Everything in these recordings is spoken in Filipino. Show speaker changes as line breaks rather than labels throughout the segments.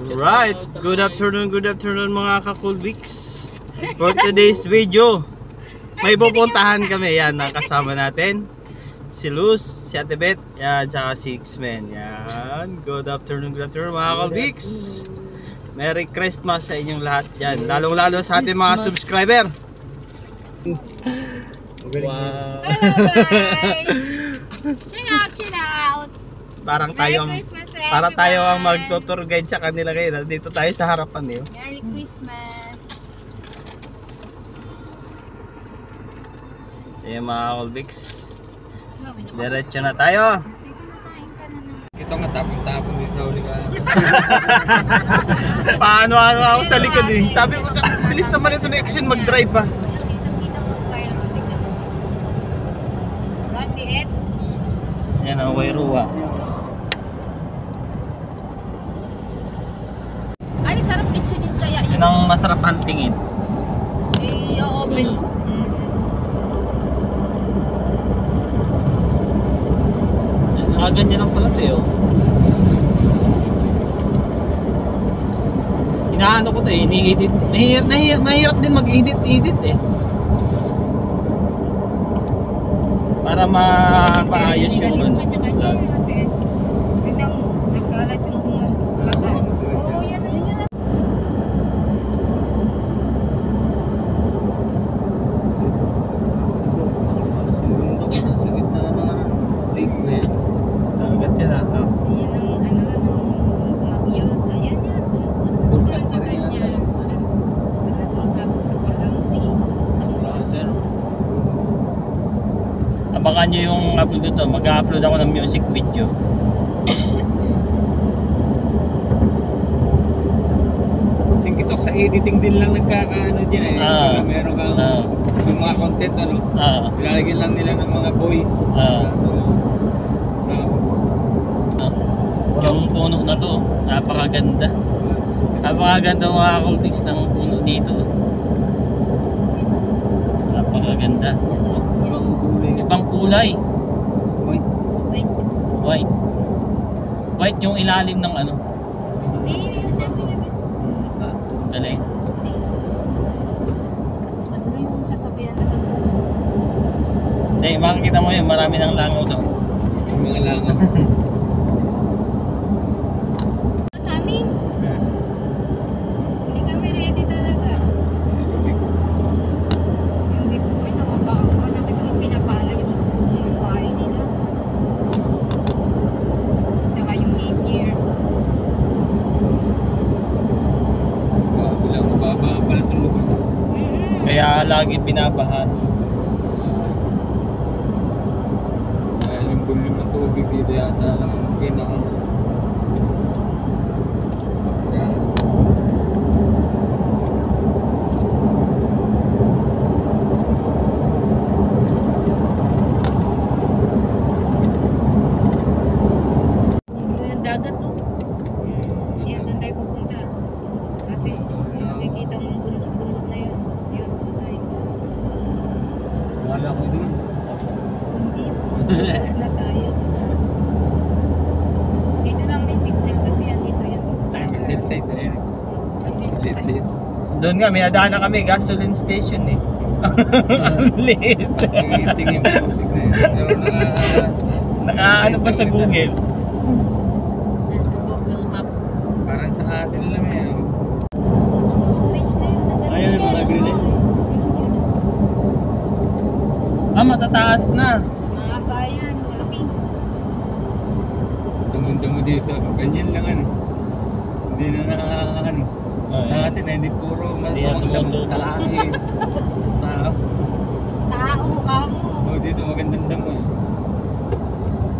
Right, good afternoon mga ka-Coolbix. For today's video, may pupuntahan kami. Yan, nakasama natin si Luz, si Ate Beth, yan, tsaka si X-Men. Yan, good afternoon mga ka-Coolbix. Merry Christmas sa inyong lahat. Yan, lalong-lalo sa ating mga subscriber. Wow.
Hello guys! Chill out!
Parang tayo ang magto-tour guide sa kanila ngayon. Dito tayo sa harapan eh.
Merry Christmas!
Ayan mga Coolbix, diretso na tayo.
Ito nga tapon-tapon din sa huli ka.
Paano ako sa likod eh. Sabi ko, bilis naman ito na action mag-drive pa. Yan ang Wairuwa.
Ay, sarap pizza din kaya yun.
Yan ang masarap hantingin.
I-open mo.
Ganyan lang pala ito eh. Inaano ko ito eh, ini-edit. Mahirap din mag-edit eh. Para maayos yung ano.
Tignan mo, nagkalat yung bata. Oo, yan.
Sa gitna ng lake na yan.
Agad yan ah.
Yan ang bumagyo. Ayan yan.
Pulkat pa rin yan.
Abangan nyo yung upload ko to. Mag-upload ako ng music video.
Singkitok sa editing din lang nagkakaano dyan eh. Meron kang yung mga content ano. Ilalagyan lang nila ng mga voice.
Yung puno na to, napakaganda. Napakaganda mga Coolbix ng puno dito. Napakaganda. Ibang kulay. White. White yung ilalim ng ano. Galing.
Ano yung sasakyan na
Hindi, makikita mo yun, marami ng langaw doon.
Yung mga langaw.
sa amin? Hindi kami ready talaga. Yung gift boy, nakabakawa. Nakita mo pinapala yung bahay nila. Tsaka yung game year.
Bilang mababa pala itong lugar.
Kaya lagi binabahan.
Yung volume ng tubig dito yata ang pinaka baksa.
Dulo ng dagat to. Yan, doon tayo pupunta. Ate, nakikita mo ang bundok-bundok na yun. Yun, doon tayo.
Wala ko din.
Hindi, na tayo. Dito lang may signal kasi yan dito yun.
Set site na yun. Lit.
Doon nga, may adaan na kami, gasoline station eh. Ang liit.
Tingin mo tubig na yun. Pero
Nakaano pa sa Google.
Nasa Google Map.
parang sa atin lang yan.
Orange na yun.
Ayun, yung mga green eh. Matataas na.
Mga bayan, malaki.
Tumunta mo dito, ganyan lang ano. Hindi na ano. Sa atin hindi puro masamang damo, talangin. Tao.
Tao ka mo.
Oh, dito magandang damo eh.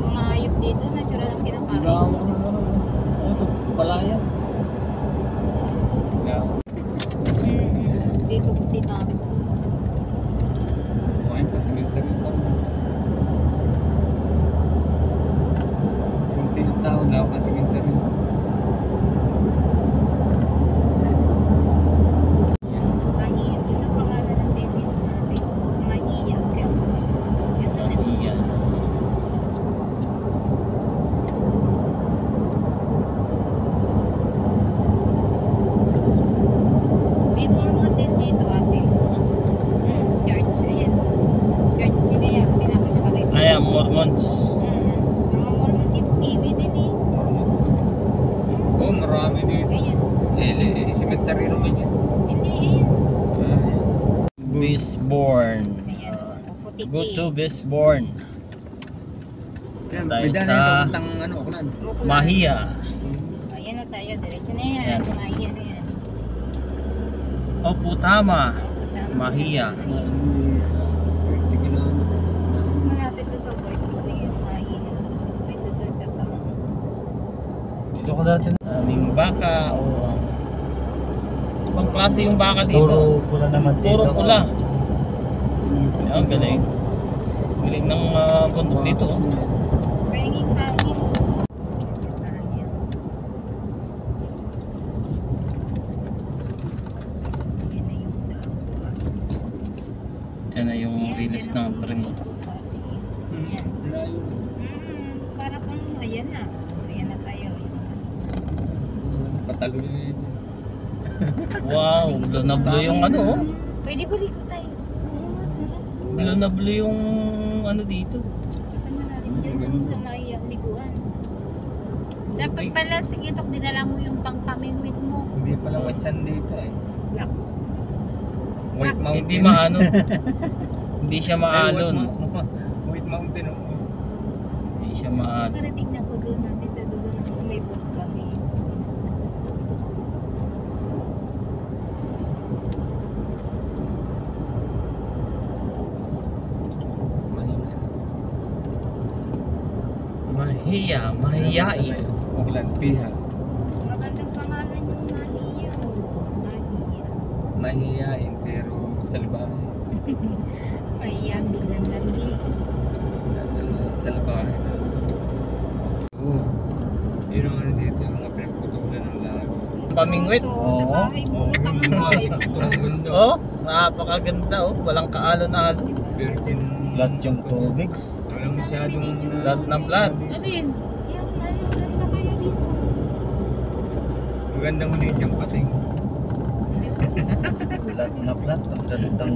Mga hayop dito, natural ang kinakain.
Lawak na ano. Ano ito? Palayan. Lawak.
Dito kami.
Kumain pa sa military pa. Yung tinatawag lawak na sa military.
Mahiya. Ganda pangalan ng David natin. Mahiya. Kelsey. Ganda na.
Iya. Mormons.
Mga Mormon dito, TV din eh.
Oh, marami dito.
Ganyan.
Cemetery naman yan.
Hindi, ayan.
Bisborn.
Ayan. Puputi.
Go to Bisborn.
Yan,
Tayo
pwede na
sa-
yung papuntang ano, Auckland.
Mahia.
Ayan na tayo, diretso na yan.
Ayan.
Kumain na yan.
Oputama.
Tama.
Mahia.
50 kilometers.
Mas malapit to sa Port Louis yung Mahia. Kaysa doon sa town.
Dito ko dati. Aming baka o ibang klase yung baka dito.
Puro pula naman dito.
Puro pula. Ayan, galing. Galing ng bundok dito. Oh.
Pahinging hangin. Sa Mahia. Yan na yung daan ko.
Yan na yung release ng tren.
Yan.
Layo.
Para kung ayan na. Ayan na tayo.
Patalo yun.
Wow, blue na blue yung ano oh.
Pwede balik tayo. Oo nga, sarap.
Blue na blue yung ano dito.
Kasama natin dyan din sa Mahia, liguan.
Dapat pala, sige, tok, dinala mo yung pangpamingwit mo.
Hindi pala watchan dito eh.
Black.
White Mountain.
Hindi maano. Hindi siya maalon.
White Mountain. Oh.
Hindi siya maalon.
Parating na po doon natin sa dulo ng may boat kami.
Mahiya, mahiyain.
Auckland, Piha.
Magandang pangalan yung Mahia. Mahia.
Mahihain pero salbahe.
Mahia, biglang landi.
Salbahe. Oo. Yun ang ano dito, yung mga pinagputulan ng lago.
Pamingwit.
Sa bahay mo, utang ang bahay mo.
Itong mundo.
Oh, napakaganda oh. Walang kaalon-alon.
Virgin.
Flat yung tubig.
Walang masyadong
Flat na flat.
Ano yun?
Yung ano, ganda kaya dito.
magandang ulit yung pating.
Flat na flat. Ang gandang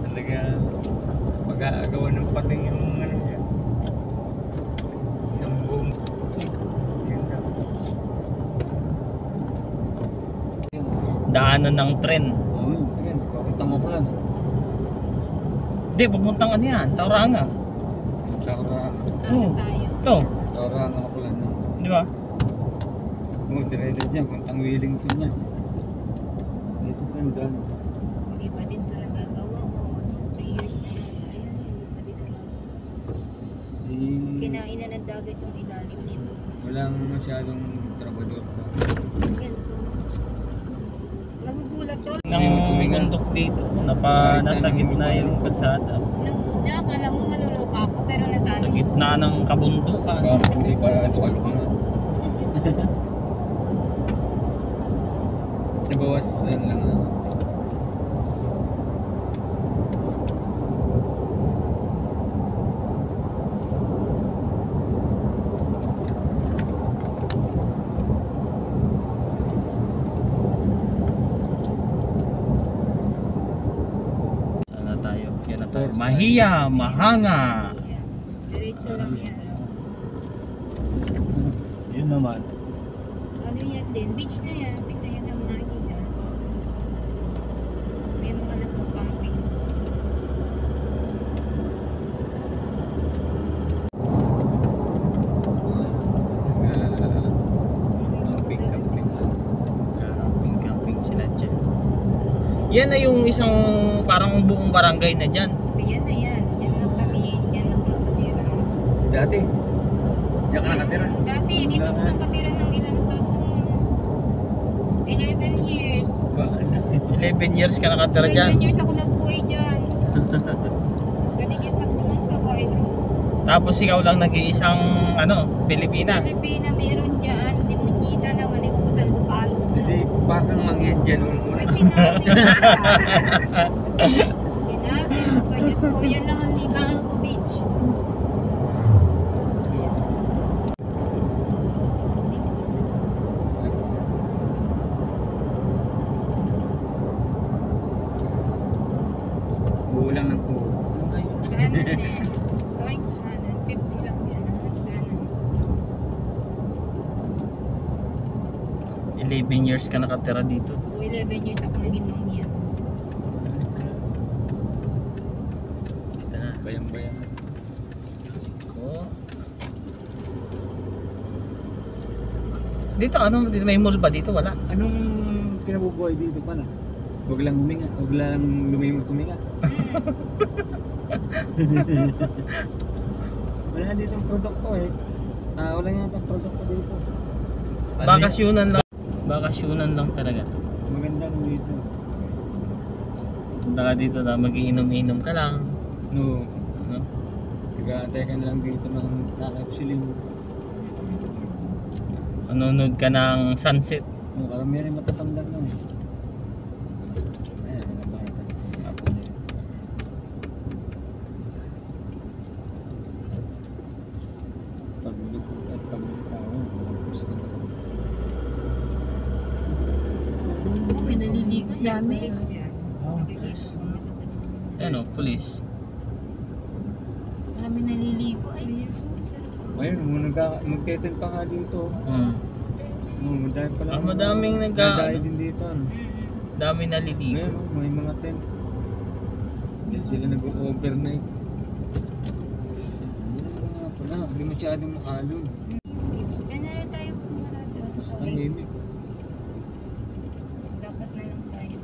Talaga pag-aagawa ng pating yung ano yan. Isang buong yun na.
Daanan ng tren.
Oo, yun. Papunta mo pa lang.
Hindi, papuntang ano yan? Tauranga.
Tauranga.
Oo.
Tayo.
Ito,
Tauranga ka pala na.
di ba?
Oo, dire-dire dyan. Puntang Wellington yan. Dito pa yung daan.
Hindi pa din ito nagagawa. Almost 3 years na yun. Ayan, hindi pa din nagagawa. Kinain na ng dagat yung ilalim nito.
Walang masyadong trabador pa.
Yan. Nagugulat to.
Ng bundok dito. Nasa gitna yung kalsada.
Nung una, akala mo maluluka ako pero
Sa
nasali.
gitna ng kabundukan.
Hindi pa ito kalukangan. Nabawasan lang na.
Sana tayo. Yan na tayo. Mahiya, mahanga.
Yan. Diretso lang yan.
yun naman.
Ano yan din? Beach na yan. Bisa yan ang Mahia. May mga nagpa-pumping.
Camping.
Camping sila dyan. Yan na yung isang parang buong barangay na dyan.
Ayan na yan. Yan lang kami. Yan lang nakatira.
Dati, diyan ka nakatira.
Dati, dito ako nakatira ng ilang taon. 11 years.
Ba?
11 years ka nakatira dyan.
11 years ako nag-uwi dyan. Galing yung pagtulong sa Cairo.
Tapos ikaw lang nag-iisang Pilipina.
Pilipina meron dyan. Demonita naman yung sa Lupalo.
Hindi, parang mangyan dyan una.
May sinabi ko. Sinabi ko, Diyos ko, yan lang ang libangan ko, beach.
11 years ka nakatira dito.
11 years ako naging mangyan.
Dito na.
Bayang-bayang.
Oh. Dito ano, may mall ba dito? Wala.
Anong kinabubuhay dito pala? Huwag lang huminga, huwag lang tuminga. Wala dito ang produkto eh. Wala nga ang produkto dito.
Bakasyonan lang. Bakasyonan lang talaga.
Maganda mo dito.
Punta ka dito na mag-iinom-inom ka lang.
No,
No?
nag-aantay ka na lang dito ng kakapsiling.
Manonood ka ng sunset.
Karamihan rin matatanda na eh. Ayan, nagpapakita. Apo niya. Pagbili ko at pagbili tao, gusto na.
Pinaliligo. Dami.
Ano, police.
Marami naliligo. Ay,
Ayun, magteten pa nga dito. Madami pala.
Madaming
nagdaya din dito. Ano?
Dami naliligo.
Ngayon, may mga tent. Diyan sila nag-overnight. Hindi masyadong makalon.
Kaya na rin tayo pumarado.
Tapos tahimik.
Dapat na lang tayo.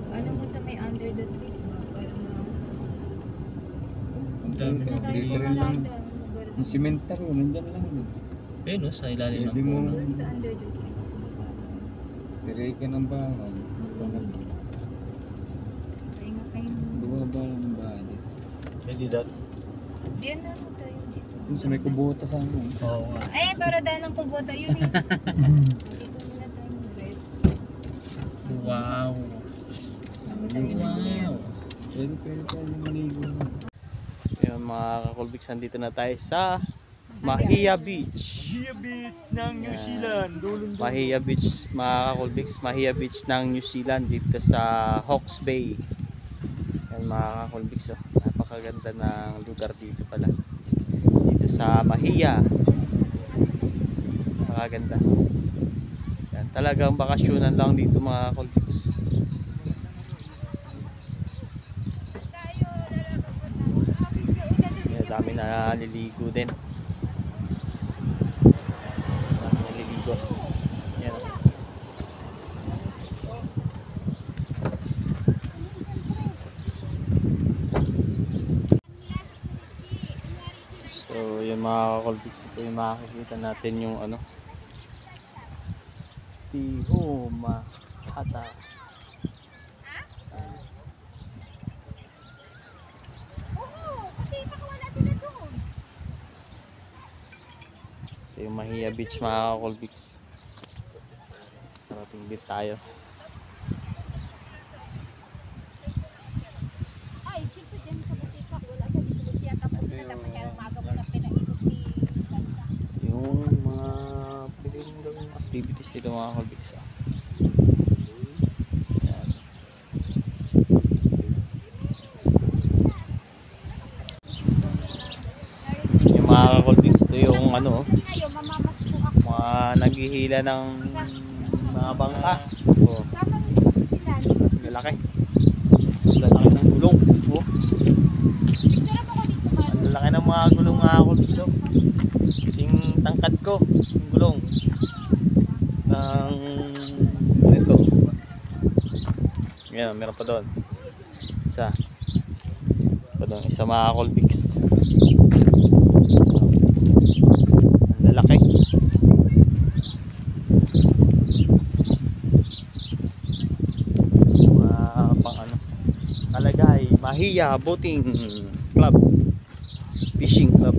Ano mo sa may under the tree? Parang
Ang dami.
na tayo
Dito rin lang.
pumarado.
Yung cemetery, nandyan lang.
Ayun no, sa ilalim
Pwede
ng
mo.
puno.
Doon sa under the tree.
Tiray ka ng bahay.
Pahinga kayo.
Bumaba lang ng bahay dito.
Pwede dat.
Diyan na lang tayo dito.
Yung sa may kubota sa ano.
Oo nga.
Ay, para daan ng kubota yun eh. Dito muna tayo mag-rest.
Wow.
Bago tayo
Wow.
Pwede tayo maligo.
Ayun mga kakulbiks, nandito na tayo sa Mahia Beach.
Mahia Beach ng New Zealand.
Mahia Beach, mga kakulbiks, Mahia Beach ng New Zealand dito sa Hawke's Bay. Yan mga kakulbiks, oh. Napakaganda ng lugar dito pala. Dito sa Mahia. Napakaganda. Yan, talagang bakasyonan lang dito mga kakulbiks. Yan, dami na naliligo din. Dami naliligo. Yan, oh. So yung mga kakulbiks, ito yung makikita natin yung ano, Tihoma Hata. So yung Mahia Beach mga kakulbiks, parating bit tayo.
ay, siyempre dyan sa butika. Wala ka dito siya. Tapos na dapat kaya umaga mo na pinaikot si Kansa.
Yung mga pwede mong gawing activities dito mga kakulbiks, ah. Yan. Yung mga kakulbiks, ito yung ano,
Ngayon, mamamas po ako.
mga naghihila ng mga bangka. Oh,
Sama mo sila.
lalaki. Lalaki ng gulong. Oh,
Picture mo ko dito, man.
ang lalaki ng mga gulong mga kakulbiks, oh. Kasing tangkad ko, yung gulong. Ng ito. Yan, meron pa doon. Isa. Pa doon, isa mga kakulbiks. Ang lalaki. Pang ano, kalagay Mahia Boating Club, Fishing Club.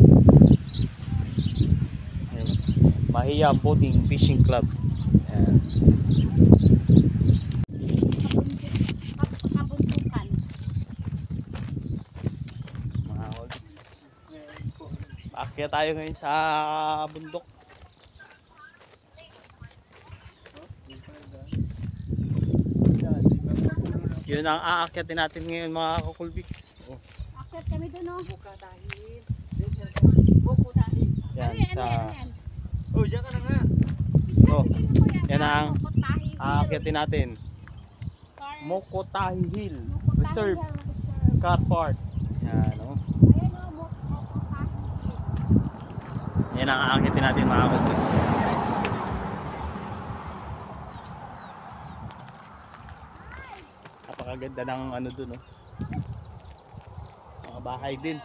Ayan. Mahia Boating Fishing Club. Ayan.
Kabuntukan.
Mga kakulbiks, paakyat tayo ngayon sa bundok. Yun ang aakyatin natin ngayon mga kakulbiks. Oh,
Akit kami doon, no? Buka dahil.
yan
Ano yan,
sa
ano yan, ano yan?
Oh, diyan ka na nga.
Oh, yan ang aakyatin natin. Mokotahi Hill Reserve Car Park. Yan, oh. Yan ang aakyatin natin mga kalbiks. Napakaganda ng ano dun, oh. Mga bahay din.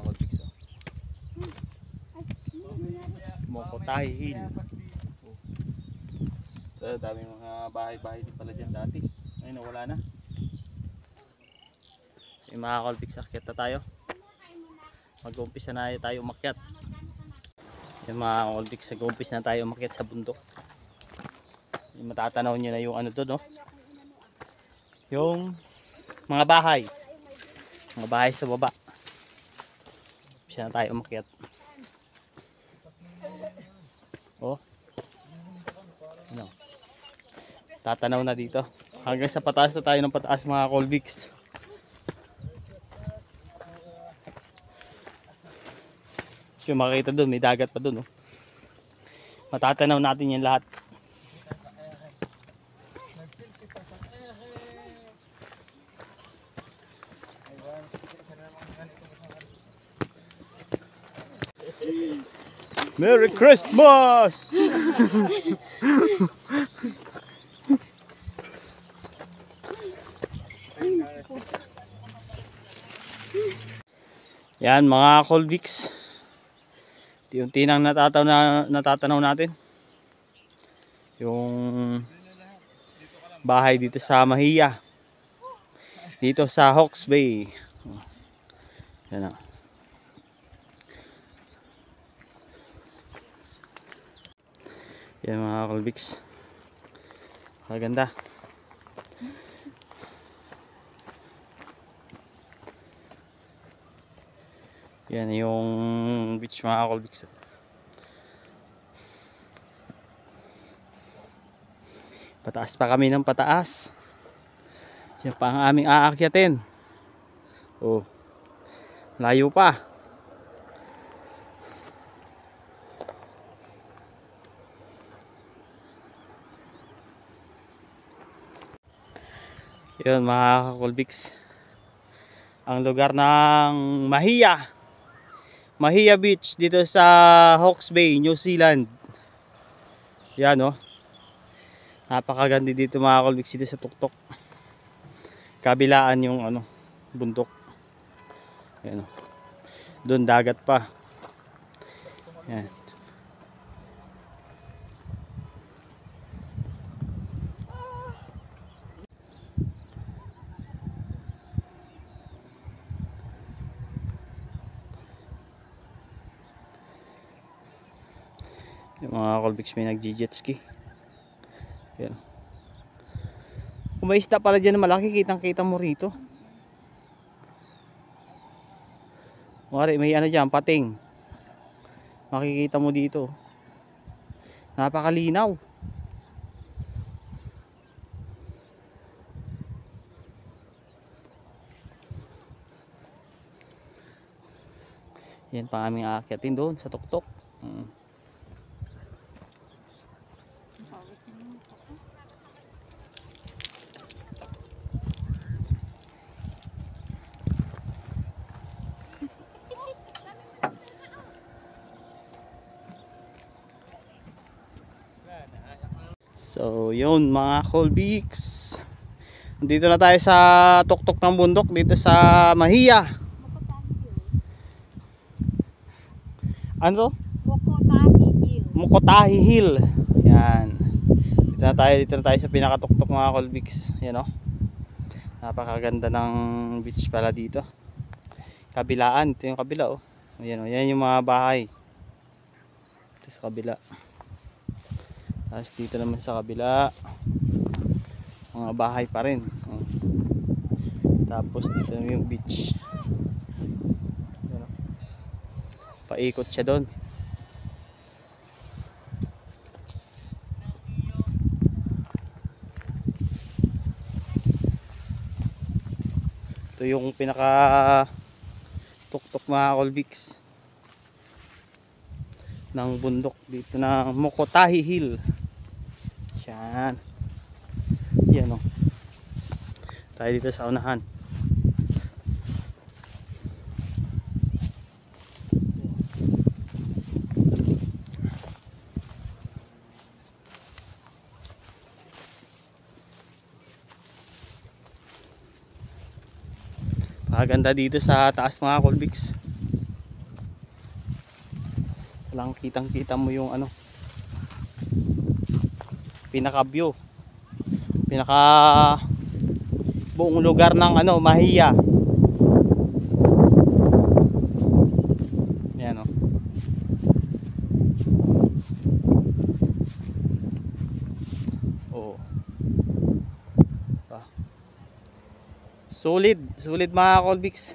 Kalbiks, oh. Mokotahi Hill. So, daming mga bahay-bahay din pala dyan dati. Ngayon nawala na. Yung mga kalbiks, akyat na tayo. Mag-umpisa na tayo umakyat. Yung mga kalbiks, mag-umpisa na tayo umakyat sa bundok. Yung matatanaw nyo na yung ano doon, no? Yung mga bahay. Mga bahay sa baba. Umpisa na tayo umakyat. Oh. Ano? Tatanaw na dito. Hanggang sa pataas na tayo ng pataas mga kalbiks. Yung makikita doon, may dagat pa doon, oh. Matatanaw natin yan lahat. Merry Christmas! Yan mga kalbiks. Unti nang natatanaw natin yung bahay dito sa Mahiya, dito sa Hawke's Bay. Yan, yan mga kalbiks, maganda. Yan yung beach mga kalbiks. Pataas pa kami ng pataas. Yan pa ang aming aakyatin. Oh, layo pa. Yan mga kalbiks, ang lugar ng Mahiya Beach dito sa Hawke's Bay, New Zealand. Yan, oh. Napakaganda dito mga kalbiks, dito sa tuktok. Kabilaan yung ano, bundok. Yan, oh. Doon dagat pa. Yan. Yung mga kalbiks may nag-jet ski. Yan. Kung may isda pala dyan na malaki, kitang-kita mo rito. Mari, may ano dyan, pating. Makikita mo dito. Napakalinaw. Yan pa aming aakyatin doon sa tuktok. So yun mga kalbiks, dito na tayo sa tuktok ng bundok dito sa Mahiya. Ano? Mokotahi Hill. Yan. Dito na tayo sa pinakatuktok mga kalbiks. Yan, oh. Napakaganda ng beach pala dito. Kabilaan, ito yung kabila, oh. Yan, oh. Yan yung mga bahay. Ito sa kabila. Tapos dito naman sa kabila, mga bahay pa rin. Tapos dito naman yung beach. Paikot siya doon. Ito yung pinaka tuktok mga Colbix ng bundok dito ng Mokotahi Hill. Yan. Yan o. Tayo dito sa unahan. Maganda dito sa taas mga Colbix. Walang kitang-kita mo yung ano, pinaka view, pinaka buong lugar ng ano, Mahiya. Yan o. Oh. Solid mga Colbix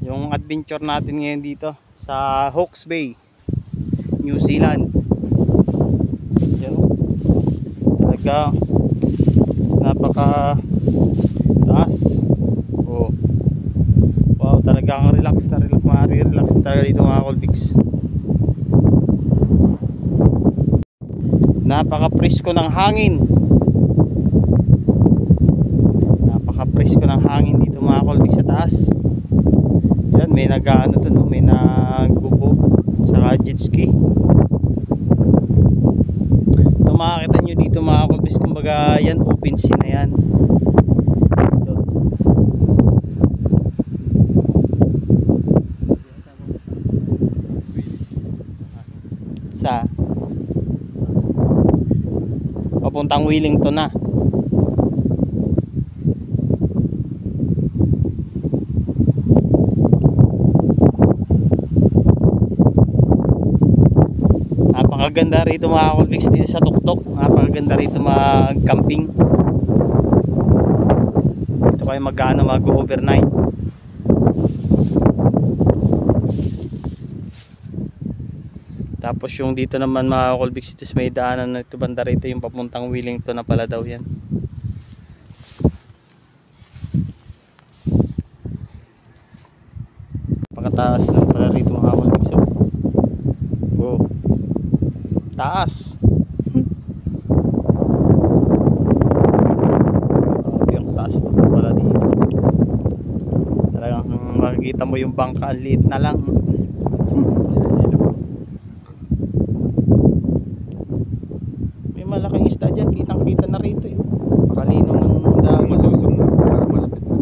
yung adventure natin ngayon dito sa Hawke's Bay, New Zealand. Yan o. Talaga napaka taas. Oh. Wow, talagang relax na relax, relax talaga dito mga Colbix. Napaka presko ng hangin. Presko ng hangin dito mga Colbix sa taas. Yan, may nag-ano to, no? May nagbo-boat sa jet ski. Ito makakita nyo dito mga Colbix, kumbaga yan open sea na yan. Ito. Sa papuntang Wellington na. Napakaganda rito mga Colbix dito sa tuktok. Napakaganda rito mag-camping. Ito kayo mag-overnight. Tapos yung dito naman mga Colbix, dito may daanan na ito banda rito yung papuntang Wellington na pala daw yan. Napakataas na pala rito mga Colbix. Oh. Taas. Yung taas na pala dito. Talagang makikita mo yung bangka, liit na lang. May malaking isda dyan, kitang kita na rito eh. Pakalino ng dagat.
Masusong para malapit na.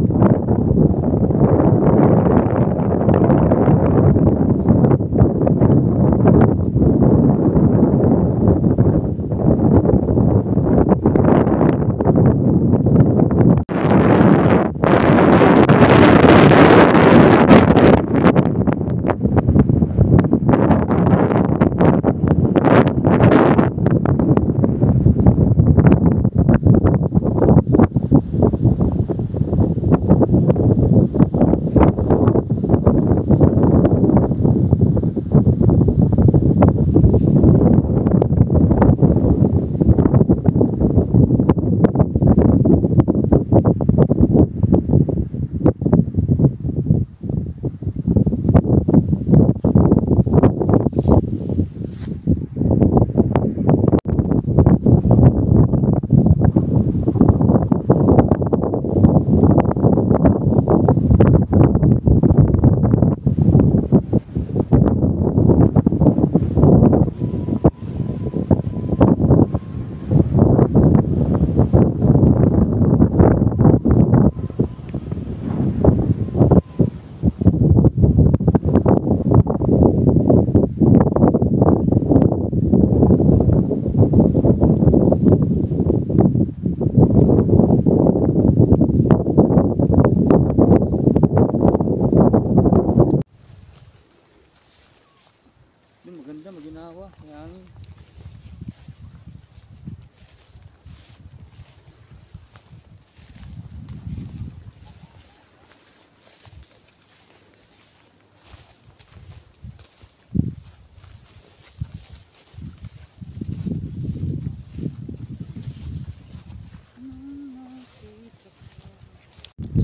Maganda, maginawa, hangin.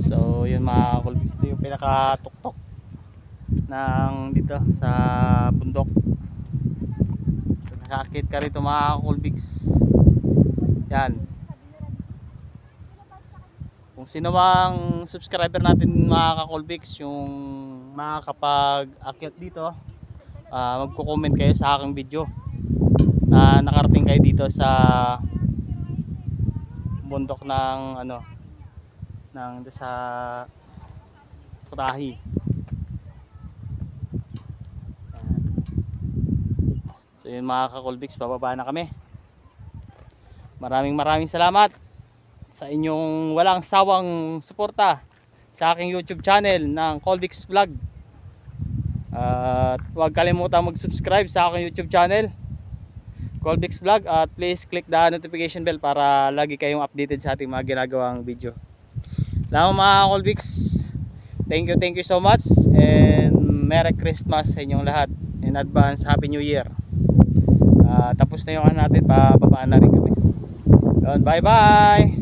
So yun mga Colbix, ito yung pinakatuktok ng dito sa bundok. Nakakit ka rito mga Colbix. Yan. Kung sino mang subscriber natin mga Colbix, yung makakapag-akyat dito, magko-comment kayo sa aking video na nakarating kayo dito sa bundok ng sa Putahi. So yun mga Colbix, bababa na kami. Maraming salamat sa inyong walang sawang suporta sa aking YouTube channel ng Colbix Vlog. At huwag kalimutan mag-subscribe sa aking YouTube channel Colbix Vlog, at please click the notification bell para lagi kayong updated sa ating mga ginagawang video. Salamat mga Colbix. Thank you so much, and Merry Christmas sa inyong lahat. In advance, Happy New Year. Tapos na yung natin, bababaan na rin kami. Bye bye.